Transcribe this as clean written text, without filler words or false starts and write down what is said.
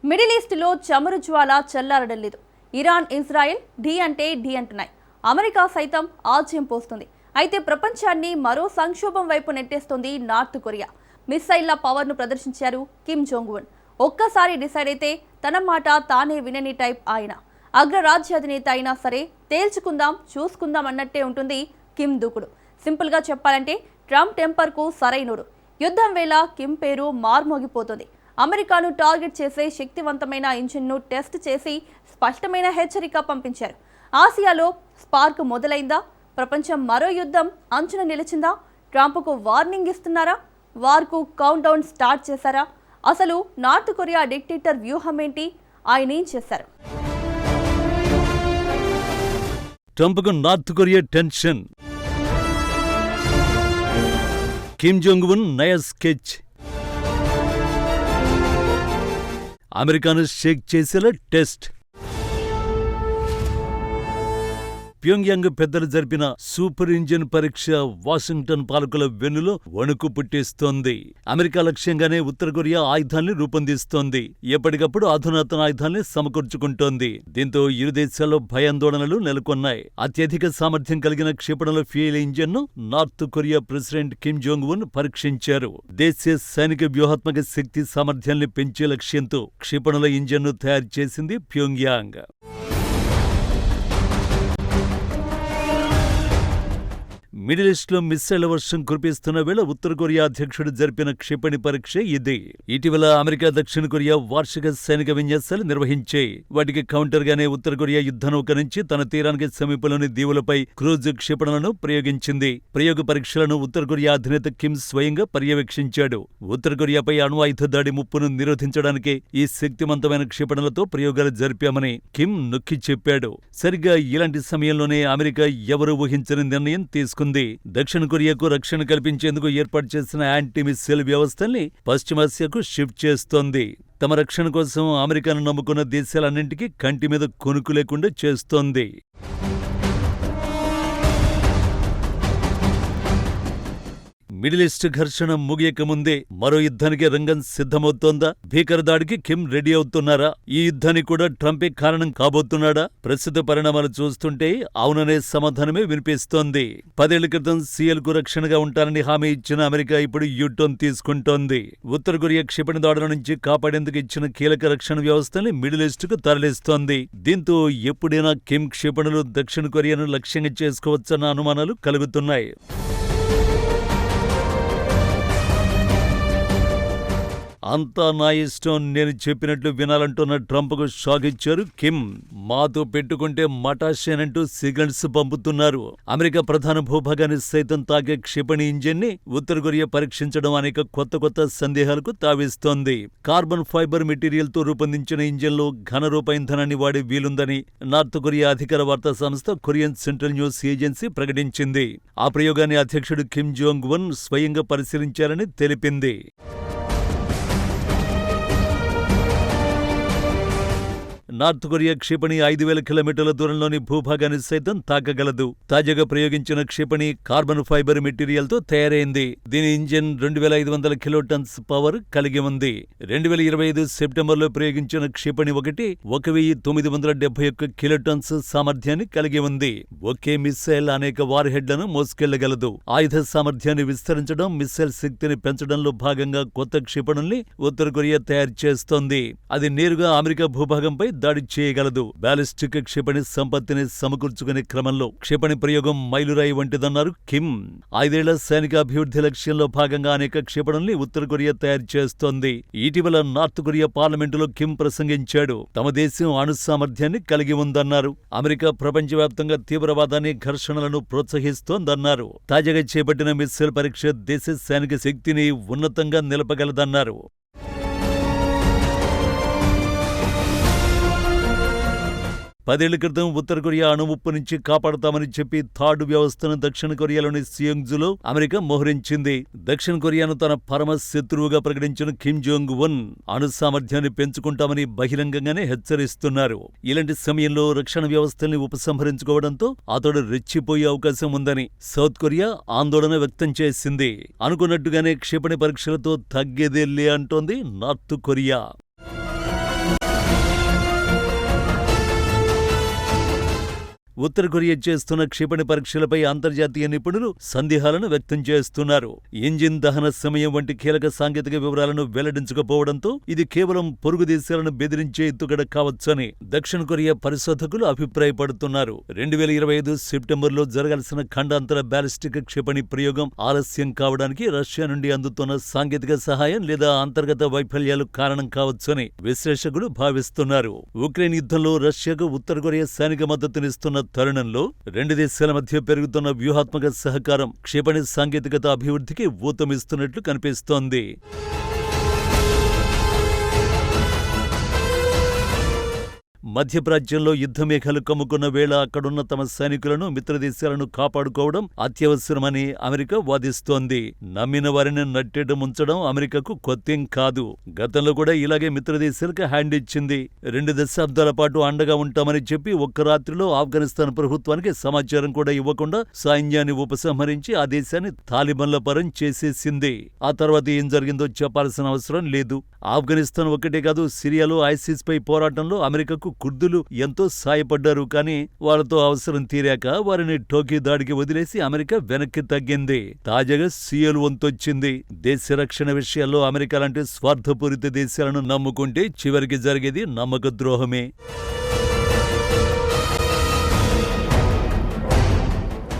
Middle ఈస్ట్లో చమురు జ్వాల చల్లారడం లేదు. ఇరాన్, ఇజ్రాయెల్ ఢీ అంటే ఢీ అంటున్నాయి. అమెరికా సైతం ఆజ్యం పోస్తుంది. అయితే ప్రపంచాన్ని మరో సంక్షోభం వైపు నెట్టేస్తుంది నార్త్ కొరియా. మిస్సైళ్ల పవర్ను ప్రదర్శించారు కిమ్ జోంగ్ ఉన్. ఒక్కసారి డిసైడ్ అయితే తన మాట తానే వినని టైప్ ఆయన. అగ్రరాజ్యాధినేత అయినా సరే తేల్చుకుందాం, చూసుకుందాం అన్నట్టే ఉంటుంది కిమ్ దూకుడు. సింపుల్గా చెప్పాలంటే ట్రంప్ టెంపర్కు సరైనోడు. యుద్ధం వేళ కిమ్ పేరు మార్మోగిపోతుంది. అమెరికాను టార్గెట్ చేసే శక్తివంతమైన ఇంజిన్ను టెస్ట్ చేసి స్పష్టమైన హెచ్చరిక పంపించారు. ఆసియాలో స్పార్క్ మొదలైందా? ప్రపంచం మరో యుద్ధం అంచున నిలిచిందా? ట్రంప్కు వార్నింగ్ ఇస్తున్నారా? వార్కు కౌంట్ డౌన్ స్టార్ట్ చేశారా? అసలు నార్త్ కొరియా డిక్టేటర్ వ్యూహం ఏంటి? ఆయన ఏం చేశారు? ట్రంప్కు north Korea tension. Kim Jong Un నయా స్కెచ్. అమెరికాను షేక్ చేసేలా టెస్ట్. ప్యోంగ్యాంగ్ పెద్దలు జరిపిన సూపర్ ఇంజిన్ పరీక్ష వాషింగ్టన్ పాలకుల వెన్నులో వణుకు పుట్టిస్తోంది. అమెరికా లక్ష్యంగానే ఉత్తర కొరియా ఆయుధాల్ని రూపొందిస్తోంది. ఎప్పటికప్పుడు అధునాతన ఆయుధాల్ని సమకూర్చుకుంటోంది. దీంతో ఇరు దేశాల్లో భయాందోళనలు నెలకొన్నాయి. అత్యధిక సామర్థ్యం కలిగిన క్షిపణుల ఫ్యూయల్ ఇంజిన్ను north Korea president Kim Jong Un పరీక్షించారు. దేశీయ సైనిక వ్యూహాత్మక శక్తి సామర్థ్యాల్ని పెంచే లక్ష్యంతో క్షిపణుల ఇంజిన్ను తయారు చేసింది ప్యోంగ్యాంగ్. మిడిల్ ఈస్ట్లో మిస్సైళ్ల వర్షం కురిపిస్తున్న వేళ ఉత్తర కొరియా అధ్యక్షుడు జరిపిన క్షిపణి పరీక్ష ఇది. ఇటీవల అమెరికా, దక్షిణ కొరియా వార్షిక సైనిక విన్యాసాలు నిర్వహించాయి. వాటికి కౌంటర్గానే ఉత్తర కొరియా యుద్ధనౌక నుంచి తన తీరానికి సమీపంలోని దీవులపై క్రూజ్ క్షిపణులను ప్రయోగించింది. ప్రయోగ పరీక్షలను ఉత్తర కొరియా అధినేత కిమ్ స్వయంగా పర్యవేక్షించాడు. ఉత్తర కొరియాపై అణ్వాయుధ దాడి ముప్పును నిరోధించడానికే ఈ శక్తివంతమైన క్షిపణులతో ప్రయోగాలు జరిపామని కిమ్ నొక్కి చెప్పాడు. సరిగ్గా ఇలాంటి సమయంలోనే అమెరికా ఎవరూ ఊహించని నిర్ణయం తీసుకుంది. దక్షిణ కొరియాకు రక్షణ కల్పించేందుకు ఏర్పాటు చేసిన యాంటీ మిస్సైల్ వ్యవస్థల్ని పశ్చిమాసియాకు షిఫ్ట్ చేస్తోంది. తమ రక్షణ కోసం అమెరికాను నమ్ముకున్న దేశాలన్నింటికీ కంటి మీద కొనుకు లేకుండా చేస్తోంది. మిడిల్ ఈస్ట్ ఘర్షణ ముగియక ముందే మరో యుద్ధానికి రంగం సిద్ధమవుతోందా? భీకర దాడికి కిమ్ రెడీ అవుతున్నారా? ఈ యుద్ధానికి కూడా ట్రంపే కారణం కాబోతున్నాడా? ప్రస్తుత పరిణామాలు చూస్తుంటే అవుననే సమాధానమే వినిపిస్తోంది. 10 ఏళ్ల క్రితం సియల్కు రక్షణగా ఉంటానని హామీ ఇచ్చిన అమెరికా ఇప్పుడు యూటర్న్ తీసుకుంటోంది. ఉత్తర కొరియా క్షిపణి దాడుల నుంచి కాపాడేందుకు ఇచ్చిన కీలక రక్షణ వ్యవస్థని మిడిల్ ఈస్ట్కు తరలిస్తోంది. దీంతో ఎప్పుడైనా కిమ్ క్షిపణులు దక్షిణ కొరియాను లక్ష్యంగా చేసుకోవచ్చన్న అనుమానాలు కలుగుతున్నాయి. అంతా నా ఇష్టం, నేను చెప్పినట్లు వినాలంటున్న ట్రంప్కు షాక్ ఇచ్చారు కిమ్. మాతో పెట్టుకుంటే మటాషేనంటూ సిగ్నల్స్ పంపుతున్నారు. అమెరికా ప్రధాన భూభాగాన్ని సైతం తాకే క్షిపణి ఇంజిన్ని ఉత్తర కొరియా పరీక్షించడం అనేక కొత్త సందేహాలకు తావిస్తోంది. కార్బన్ ఫైబర్ మెటీరియల్తో రూపొందించిన ఇంజిన్లో ఘనరూప ఇంధనాన్ని వాడే వీలుందని నార్త్ కొరియా అధికార వార్తా సంస్థ కొరియన్ సెంట్రల్ న్యూస్ ఏజెన్సీ ప్రకటించింది. ఆ ప్రయోగాన్ని అధ్యక్షుడు కిమ్ జోంగ్ ఉన్ స్వయంగా పరిశీలించారని తెలిపింది. నార్త్ కొరియా క్షిపణి 5000 కిలోమీటర్ల దూరంలోని భూభాగాన్ని సైతం తాకగలదు. తాజాగా ప్రయోగించిన క్షిపణి కార్బన్ ఫైబర్ మెటీరియల్తో తయారైంది. దీని ఇంజిన్ 2500 కిలోటన్స్ పవర్ కలిగి ఉంది. 2025 సెప్టెంబర్లో ప్రయోగించిన క్షిపణి 1971 కిలోటన్స్ సామర్థ్యాన్ని కలిగి ఉంది. ఒకే మిస్సైల్ అనేక వార్ హెడ్లను మోసుకెళ్లగలదు. ఆయుధ సామర్థ్యాన్ని విస్తరించడం, మిస్సైల్ శక్తిని పెంచడంలో భాగంగా కొత్త క్షిపణుల్ని ఉత్తర కొరియా తయారు చేస్తోంది. అది నేరుగా అమెరికా భూభాగంపై దాడి చేయగలదు. బ్యాలిస్టిక్ క్షిపణి సంపత్తిని సమకూర్చుకునే క్రమంలో క్షిపణి ప్రయోగం మైలురాయి వంటిదన్నారు కిమ్. 5 ఏళ్ల సైనిక అభివృద్ధి లక్ష్యంలో భాగంగా అనేక క్షిపణుల్ని ఉత్తర కొరియా తయారు చేస్తోంది. ఇటీవల నార్త్ కొరియా పార్లమెంటులో కిమ్ ప్రసంగించాడు. తమ దేశం అణు సామర్థ్యాన్ని కలిగి ఉందన్నారు. అమెరికా ప్రపంచవ్యాప్తంగా తీవ్రవాదాన్ని, ఘర్షణలను ప్రోత్సహిస్తోందన్నారు. తాజాగా చేపట్టిన మిస్సైల్ పరీక్ష దేశ సైనిక శక్తిని ఉన్నతంగా నిలపగలదన్నారు. 10 ఏళ్ల క్రితం ఉత్తర కొరియా అణుముప్పు నుంచి కాపాడతామని చెప్పి థాడ్ వ్యవస్థను దక్షిణ కొరియాలోని సియోంగ్జులో అమెరికా మోహరించింది. దక్షిణ కొరియాను తన పరమ శత్రువుగా ప్రకటించిన కిమ్ జోంగ్ ఉన్ అణు సామర్థ్యాన్ని పెంచుకుంటామని బహిరంగంగానే హెచ్చరిస్తున్నారు. ఇలాంటి సమయంలో రక్షణ వ్యవస్థల్ని ఉపసంహరించుకోవడంతో అతడు రెచ్చిపోయే అవకాశం ఉందని సౌత్ కొరియా ఆందోళన వ్యక్తం చేసింది. అనుకున్నట్టుగానే క్షిపణి పరీక్షలతో తగ్గేదేలే అంటోంది నార్త్ కొరియా. ఉత్తర కొరియా చేస్తున్న క్షిపణి పరీక్షలపై అంతర్జాతీయ నిపుణులు సందేహాలను వ్యక్తం చేస్తున్నారు. ఇంజిన్ దహన సమయం వంటి కీలక సాంకేతిక వివరాలను వెల్లడించకపోవడంతో ఇది కేవలం పొరుగు దేశాలను బెదిరించే ఎత్తుగడ కావచ్చని దక్షిణ కొరియా పరిశోధకులు అభిప్రాయపడుతున్నారు. 2025 సెప్టెంబర్లో జరగాల్సిన ఖండాంతర బ్యాలిస్టిక్ క్షిపణి ప్రయోగం ఆలస్యం కావడానికి రష్యా నుండి అందుతున్న సాంకేతిక సహాయం లేదా అంతర్గత వైఫల్యాలు కారణం కావచ్చని విశ్లేషకులు భావిస్తున్నారు. ఉక్రెయిన్ యుద్ధంలో రష్యాకు ఉత్తర కొరియా సైనిక మద్దతునిస్తున్న తరుణంలో రెండు దేశాల మధ్య పెరుగుతున్న వ్యూహాత్మక సహకారం క్షిపణి సాంకేతికత అభివృద్ధికి ఊతమిస్తున్నట్లు కనిపిస్తోంది. మధ్యప్రాచ్యంలో యుద్ధమేఘాలు కమ్ముకున్న వేళ అక్కడున్న తమ సైనికులను మిత్రదేశాలను కాపాడుకోవడం అత్యవసరమని అమెరికా వాదిస్తోంది. నమ్మిన వారిని నట్టేట ముంచడం అమెరికాకు కొత్తేం కాదు. గతంలో కూడా ఇలాగే మిత్రదేశాలకు హ్యాండ్ ఇచ్చింది. 2 దశాబ్దాల పాటు అండగా ఉంటామని చెప్పి ఒక్క రాత్రిలో ఆఫ్ఘనిస్తాన్ ప్రభుత్వానికి సమాచారం కూడా ఇవ్వకుండా సైన్యాన్ని ఉపసంహరించి ఆ దేశాన్ని తాలిబాన్ల పరం చేసేసింది. ఆ తర్వాత ఏం జరిగిందో చెప్పాల్సిన అవసరం లేదు. ఆఫ్ఘనిస్తాన్ ఒక్కటే కాదు, సిరియాలో ఐసిస్ పై పోరాటంలో అమెరికాకు కుర్దులు ఎంతో సాయపడ్డారు. కానీ వాళ్లతో అవసరం తీరాక వారిని టోకీ దాడికి వదిలేసి అమెరికా వెనక్కి తగ్గింది. తాజాగా సియోల్ వంతొచ్చింది. దేశ రక్షణ విషయాల్లో అమెరికా లాంటి స్వార్థపూరిత దేశాలను నమ్ముకుంటే చివరికి జరిగేది నమ్మక ద్రోహమే.